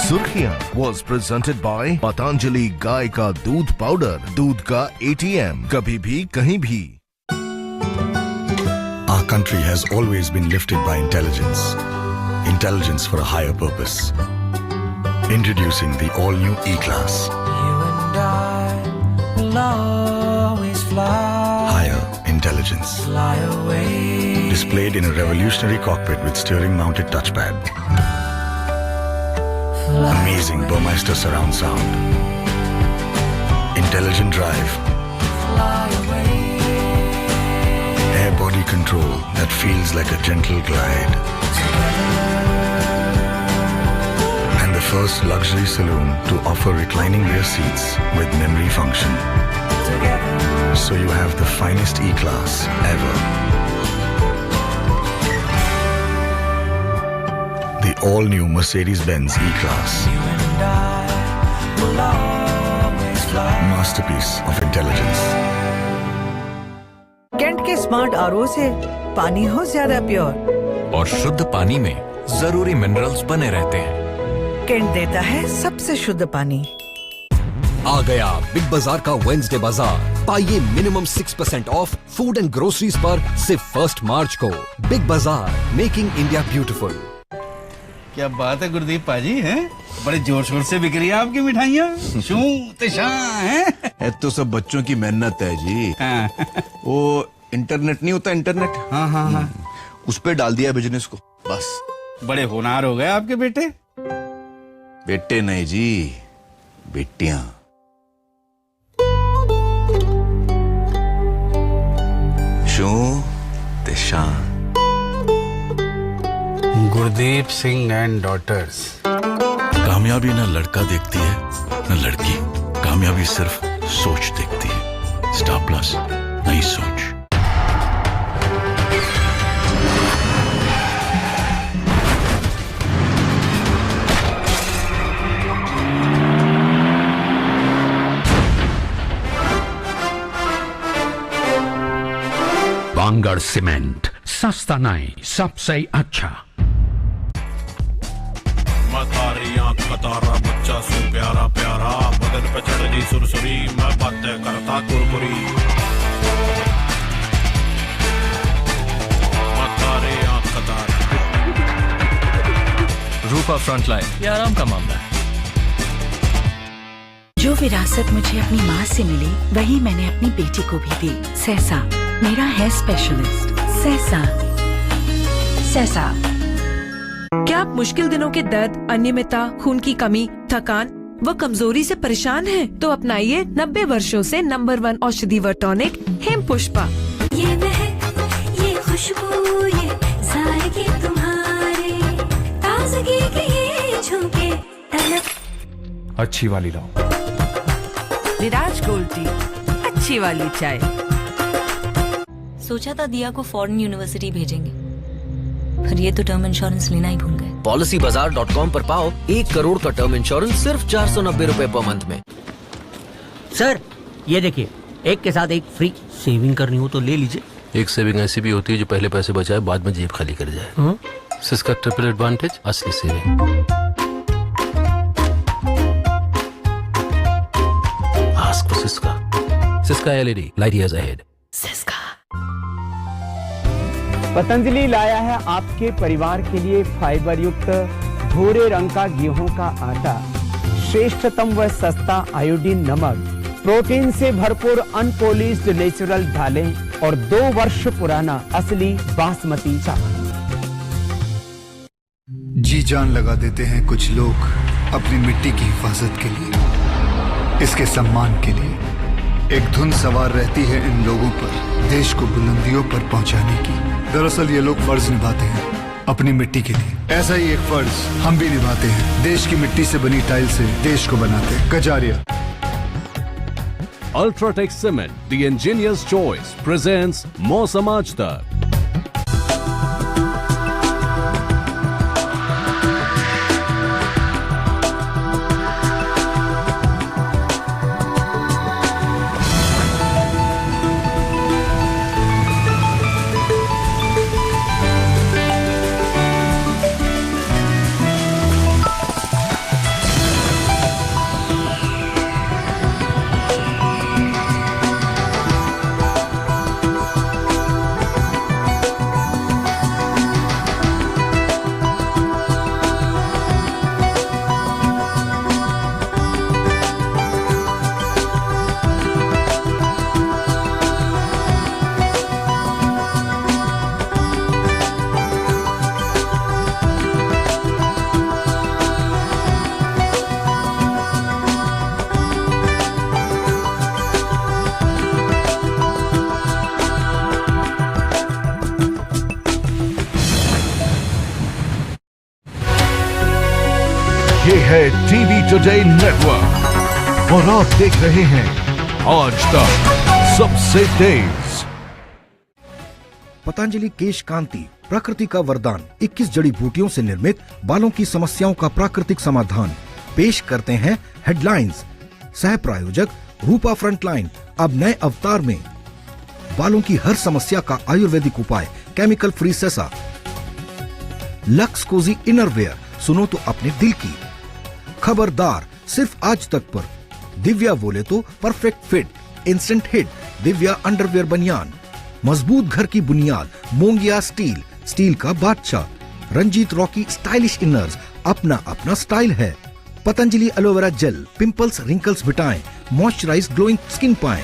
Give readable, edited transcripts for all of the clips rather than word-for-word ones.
सुर्खियां was presented by Patanjali गाय का दूध पाउडर, दूध का ATM, कभी भी कहीं भी। Our country has always been lifted by intelligence. Intelligence for a higher purpose. Introducing the all-new E-Class. You and I will always fly. Higher intelligence. Fly away. Displayed in a revolutionary cockpit with steering-mounted touchpad. Fly Amazing away. Burmeister surround sound. Intelligent drive. Fly away. Air body control that feels like a gentle glide. And the first luxury saloon to offer reclining rear seats with memory function. So you have the finest E-Class ever. The all-new Mercedes-Benz E-Class. You and I will always fly. Masterpiece of intelligence. Kent के smart RO से पानी हो ज्यादा pure और शुद्ध पानी में जरूरी मिनरल्स बने रहते हैं। कैंट देता है सबसे शुद्ध पानी। आ गया बिग बाजार का वेडनेसडे बाजार। पाइए minimum 6% of food and groceries पर सिर्फ 1 मार्च को। बिग बाजार, मेकिंग इंडिया ब्यूटीफुल। क्या बात है गुरदीप पाजी, हैं? बड़े जोर शोर से बिक रही है आपकी मिठाइयाँ। शू तिशां हैं? ये तो सब बच्चों की मेहनत है जी। हाँ। वो इंटरनेट नहीं होता, इंटरनेट, हाँ। उस पे डाल दिया बिजनेस को, बस। बड़े होनहार हो गए आपके बेटे। बेटे नहीं जी, बेटियां। शू तिशां। Gurdeep Singh and daughters. कामयाबी न लड़का देखती है न लड़की, कामयाबी सिर्फ सोच देखती है। स्टार प्लस, नई सोच। बांगड़ सीमेंट, सस्ता नहीं, सबसे अच्छा। खतारा बच्चा सु प्यारा प्यारा, बदन पे चढ़ सुरसुरी, मैं बातें करता कुरकुरी। रूपा फ्रंटलाइन, ये आराम का मामला है। जो विरासत मुझे अपनी माँ से मिली, वही मैंने अपनी बेटी को भी दी। सहसा मेरा हेयर स्पेशलिस्ट। सहसा। क्या आप मुश्किल दिनों के दर्द, अनियमितता, खून की कमी, थकान व कमजोरी से परेशान हैं? तो अपनाइए 90 वर्षों से नंबर 1 औषधि व टॉनिक हेम पुष्पा। ये महक, ये खुशबू, ये जायके तुम्हारे, ताजगी के ये झोंके तलब। अच्छी वाली लो। विराज गोल्ड टी, अच्छी वाली चाय। सोचा था दिया को फॉरेन यूनिवर्सिटी भेजेंगे, पर ये तो टर्म इंश्योरेंस लेना ही भूल गए। PolicyBazaar.com पर पाओ 1 करोड़ का टर्म इंश्योरेंस सिर्फ 490 रुपए पर मंथ में। सर ये देखिए, एक के साथ एक फ्री। सेविंग करनी हो तो ले लीजिए। एक सेविंग ऐसी भी होती है जो पहले पैसे बचाए बाद में जेब खाली कर जाए। सिस्का ट्रिपल एडवांटेज, असली saving. Ask for Syska. Syska LED, light years ahead. Syska. Patanjali लाया है आपके परिवार के लिए फाइबर युक्त भूरे रंग का गेहूं का आटा, श्रेष्ठतम व सस्ता आयोडीन नमक, प्रोटीन से भरपूर अनपॉलिश्ड नेचुरल दालें और 2 वर्ष पुराना असली बासमती चावल। जी जान लगा देते हैं कुछ लोग अपनी मिट्टी की हिफाजत के लिए, इसके सम्मान के लिए। एक धुन सवार रहती है इन लोगों पर देश को बुलंदियों पर पहुंचाने की। दरअसल ये लोग फर्ज निभाते हैं अपनी मिट्टी के लिए। ऐसा ही एक फर्ज हम भी निभाते हैं, देश की मिट्टी से बनी टाइल से देश को बनाते हैं। Kajaria. UltraTech cement, the engineers choice, presents मौसम आज तक। ये है टीवी टुडे नेटवर्क और आप देख रहे हैं आज तक सबसे तेज। पतंजलि केश कांति, प्रकृति का वरदान, 21 जड़ी बूटियों से निर्मित बालों की समस्याओं का प्राकृतिक समाधान। पेश करते हैं हेडलाइंस। सह प्रायोजक रूपा फ्रंटलाइन, अब नए अवतार में। बालों की हर समस्या का आयुर्वेदिक उपाय, केमिकल फ्री सेसा। लक्स कोजी इनरवेयर, सुनो तो अपने दिल की। खबरदार, सिर्फ आज तक पर। दिव्या बोले तो perfect fit, instant hit, Divya underwear बनियान। मजबूत घर की बुनियाद, मोंगिया स्टील, स्टील का बादशाह। रंजीत रॉकी स्टाइलिश इनर्स, अपना अपना स्टाइल है। Patanjali aloe vera gel, pimples wrinkles मिटाएं, मॉइस्चराइज ग्लोइंग स्किन पाएं।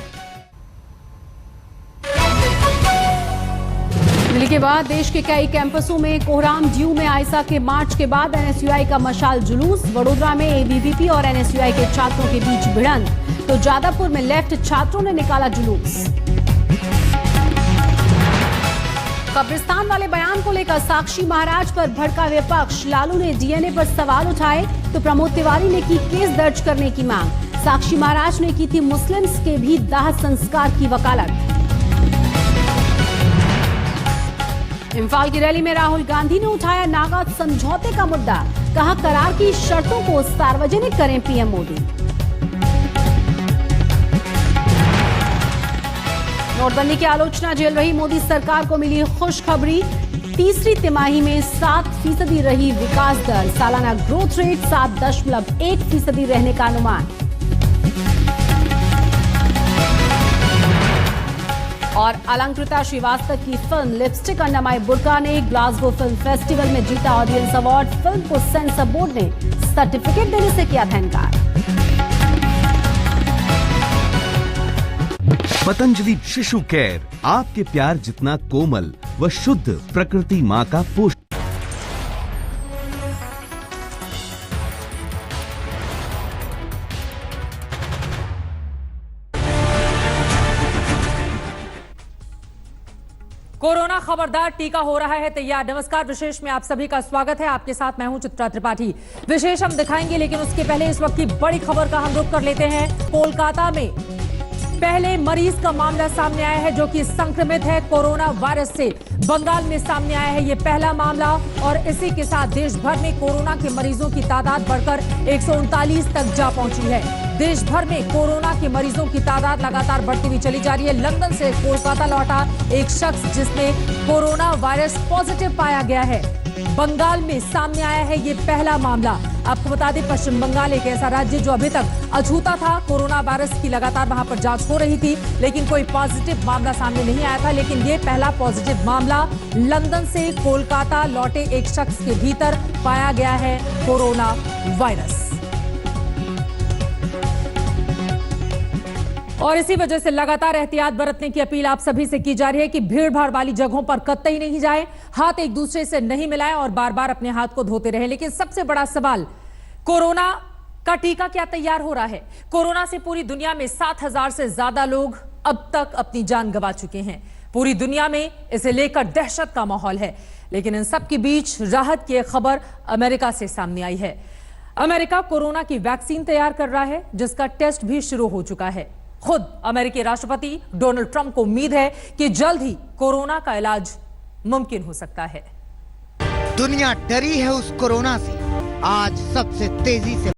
दिल्ली के बाद देश के कई कैंपसों में कोहराम ड्यू में आइसा के मार्च के बाद एनएसयूआई का मशाल जुलूस। वडोदरा में एबीवीपी और एनएसयूआई के छात्रों के बीच भिड़ंत, तो जादवपुर में लेफ्ट छात्रों ने निकाला जुलूस। कब्रिस्तान वाले बयान को लेकर साक्षी महाराज पर भड़का विपक्ष। लालू ने डीएनए पर सवाल उठाए तो प्रमोद तिवारी ने की केस दर्ज करने की मांग। साक्षी महाराज ने की थी मुस्लिम्स के भी दाह संस्कार की वकालत। इम्फाल की रैली में राहुल गांधी ने उठाया नागा समझौते का मुद्दा। कहा करार की शर्तों को सार्वजनिक करें पीएम मोदी। नोटबंदी की आलोचना झेल रही मोदी सरकार को मिली खुशखबरी। तीसरी तिमाही में 7% रही विकास दर। सालाना ग्रोथ रेट 7.1% रहने का अनुमान। और अलंकृता श्रीवास्तव की फिल्म लिपस्टिक अंडर माय बुर्का ने ग्लासगो फिल्म फेस्टिवल में जीता ऑडियंस अवार्ड। फिल्म को सेंसर बोर्ड ने सर्टिफिकेट देने से किया था इनकार। पतंजलि शिशु केयर, आपके प्यार जितना कोमल व शुद्ध, प्रकृति माँ का पोषण। कोरोना खबरदार, टीका हो रहा है तैयार। नमस्कार, विशेष में आप सभी का स्वागत है। आपके साथ मैं हूं चित्रा त्रिपाठी। विशेष हम दिखाएंगे, लेकिन उसके पहले इस वक्त की बड़ी खबर का हम रुख कर लेते हैं। कोलकाता में पहले मरीज का मामला सामने आया है जो कि संक्रमित है कोरोना वायरस से। बंगाल में सामने आया है ये पहला मामला और इसी के साथ देश भर में कोरोना के मरीजों की तादाद बढ़कर 139 तक जा पहुंची है। देश भर में कोरोना के मरीजों की तादाद लगातार बढ़ती हुई चली जा रही है। लंदन से कोलकाता लौटा एक शख्स जिसमें कोरोना वायरस पॉजिटिव पाया गया है। बंगाल में सामने आया है ये पहला मामला। आपको बता दें, पश्चिम बंगाल एक ऐसा राज्य जो अभी तक अछूता था। कोरोना वायरस की लगातार वहां पर जांच हो रही थी, लेकिन कोई पॉजिटिव मामला सामने नहीं आया था। लेकिन ये पहला पॉजिटिव मामला लंदन से कोलकाता लौटे एक शख्स के भीतर पाया गया है कोरोना वायरस। और इसी वजह से लगातार एहतियात बरतने की अपील आप सभी से की जा रही है कि भीड़ भाड़ वाली जगहों पर कतई नहीं जाएं, हाथ एक दूसरे से नहीं मिलाएं और बार बार अपने हाथ को धोते रहें। लेकिन सबसे बड़ा सवाल, कोरोना का टीका क्या तैयार हो रहा है? कोरोना से पूरी दुनिया में 7,000 से ज्यादा लोग अब तक अपनी जान गंवा चुके हैं। पूरी दुनिया में इसे लेकर दहशत का माहौल है। लेकिन इन सब के बीच राहत की एक खबर अमेरिका से सामने आई है। अमेरिका कोरोना की वैक्सीन तैयार कर रहा है, जिसका टेस्ट भी शुरू हो चुका है। खुद अमेरिकी राष्ट्रपति डोनाल्ड ट्रंप को उम्मीद है कि जल्द ही कोरोना का इलाज मुमकिन हो सकता है। दुनिया डरी है उस कोरोना से। आज सबसे तेजी से